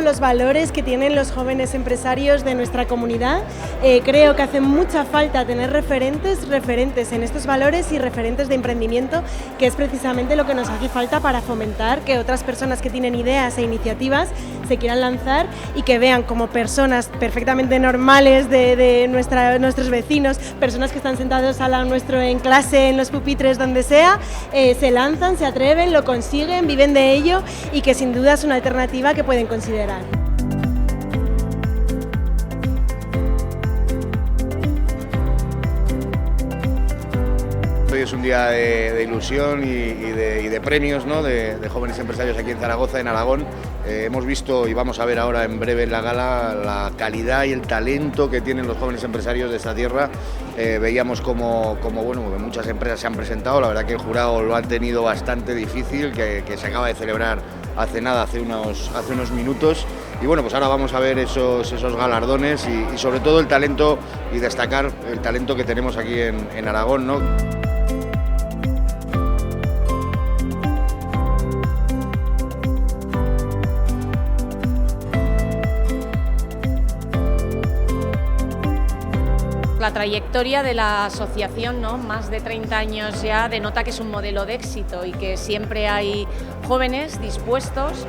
Los valores que tienen los jóvenes empresarios de nuestra comunidad, creo que hace mucha falta tener referentes en estos valores y referentes de emprendimiento, que es precisamente lo que nos hace falta para fomentar que otras personas que tienen ideas e iniciativas se quieran lanzar y que vean como personas perfectamente normales de nuestros vecinos, personas que están sentados al lado nuestro en clase, en los pupitres, donde sea, se lanzan, se atreven, lo consiguen, viven de ello y que sin duda es una alternativa que pueden considerar. Hoy es un día de ilusión y de premios, ¿no? de jóvenes empresarios aquí en Zaragoza, en Aragón. Hemos visto y vamos a ver ahora en breve en la gala la calidad y el talento que tienen los jóvenes empresarios de esta tierra. Veíamos como bueno, muchas empresas se han presentado, la verdad que el jurado lo ha tenido bastante difícil, que se acaba de celebrar hace unos minutos. Y bueno, pues ahora vamos a ver esos galardones y sobre todo el talento y destacar el talento que tenemos aquí en Aragón, ¿no? La trayectoria de la asociación, ¿no? Más de 30 años ya, denota que es un modelo de éxito y que siempre hay jóvenes dispuestos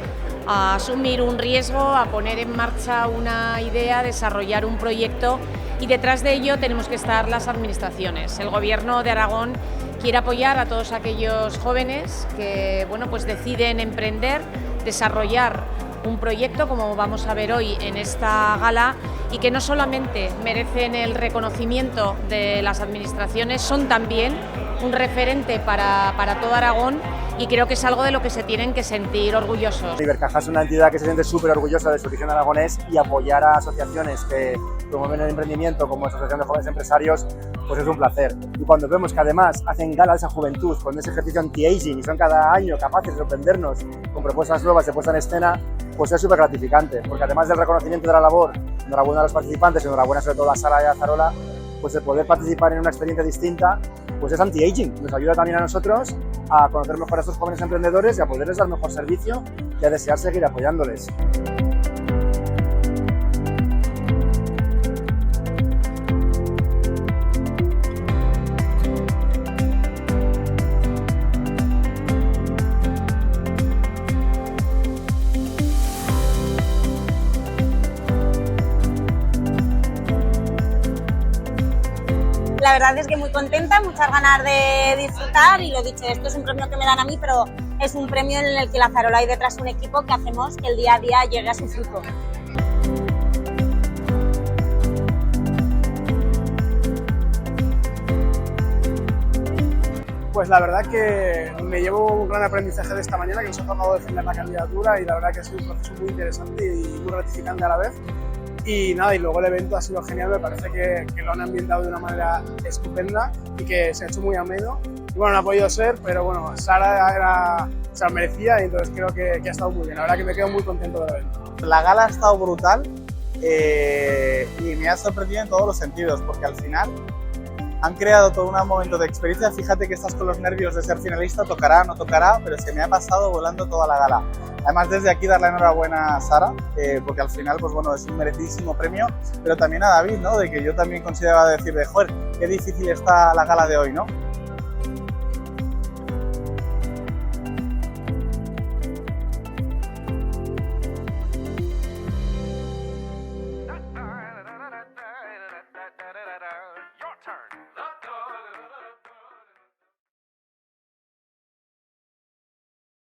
a asumir un riesgo, a poner en marcha una idea, a desarrollar un proyecto, y detrás de ello tenemos que estar las administraciones. El Gobierno de Aragón quiere apoyar a todos aquellos jóvenes que pues deciden emprender, desarrollar un proyecto, como vamos a ver hoy en esta gala, y que no solamente merecen el reconocimiento de las administraciones, son también un referente para todo Aragón, y creo que es algo de lo que se tienen que sentir orgullosos. Ibercaja es una entidad que se siente súper orgullosa de su origen aragonés, y apoyar a asociaciones que promueven el emprendimiento como la Asociación de Jóvenes Empresarios pues es un placer. Y cuando vemos que además hacen gala a esa juventud con ese ejercicio anti-aging y son cada año capaces de sorprendernos con propuestas nuevas de puesta en escena, pues es súper gratificante, porque además del reconocimiento de la labor, enhorabuena a los participantes, enhorabuena sobre todo a Sara y a Zarola, pues el poder participar en una experiencia distinta pues es anti-aging, nos ayuda también a nosotros a conocer mejor a estos jóvenes emprendedores y a poderles dar mejor servicio y a desear seguir apoyándoles. La verdad es que muy contenta, muchas ganas de disfrutar, y lo dicho, esto es un premio que me dan a mí, pero es un premio en el que la Zarola hay detrás un equipo que hacemos que el día a día llegue a su fruto. Pues la verdad que me llevo un gran aprendizaje de esta mañana, que nos ha tocado defender la candidatura, y la verdad que ha sido un proceso muy interesante y muy gratificante a la vez. Y nada, y luego el evento ha sido genial, me parece que lo han ambientado de una manera estupenda y que se ha hecho muy ameno. Y bueno, no ha podido ser, pero bueno, Sara se lo merecía, y entonces creo que ha estado muy bien. La verdad que me quedo muy contento del evento. La gala ha estado brutal y me ha sorprendido en todos los sentidos, porque al final han creado todo un momento de experiencia. Fíjate que estás con los nervios de ser finalista, tocará, no tocará, pero se me ha pasado volando toda la gala. Además, desde aquí darle enhorabuena a Sara, porque al final pues bueno, es un merecidísimo premio, pero también a David, ¿no? De que yo también consideraba decir joder, qué difícil está la gala de hoy, ¿no?